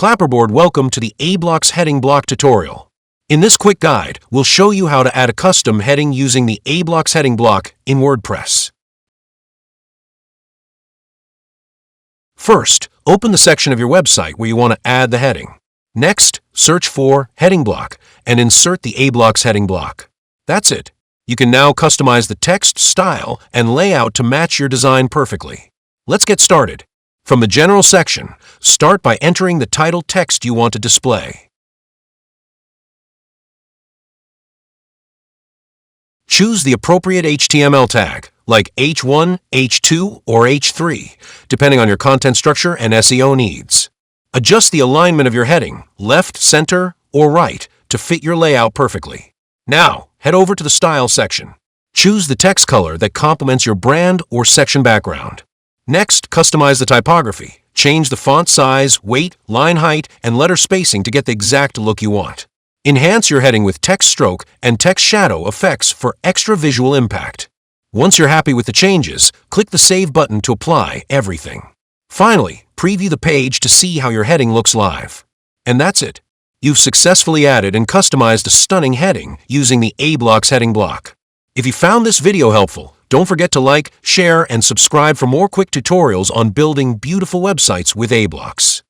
Clapperboard, welcome to the aBlocks heading block tutorial. In this quick guide, we'll show you how to add a custom heading using the aBlocks heading block in WordPress. First, open the section of your website where you want to add the heading. Next, search for heading block and insert the aBlocks heading block. That's it. You can now customize the text, style, and layout to match your design perfectly. Let's get started. From the General section, start by entering the title text you want to display. Choose the appropriate HTML tag, like H1, H2, or H3, depending on your content structure and SEO needs. Adjust the alignment of your heading, left, center, or right, to fit your layout perfectly. Now, head over to the Style section. Choose the text color that complements your brand or section background. Next, customize the typography. Change the font size, weight, line height, and letter spacing to get the exact look you want. Enhance your heading with text stroke and text shadow effects for extra visual impact. Once you're happy with the changes, click the Save button to apply everything. Finally, preview the page to see how your heading looks live. And that's it. You've successfully added and customized a stunning heading using the aBlocks heading block. If you found this video helpful, don't forget to like, share, and subscribe for more quick tutorials on building beautiful websites with aBlocks.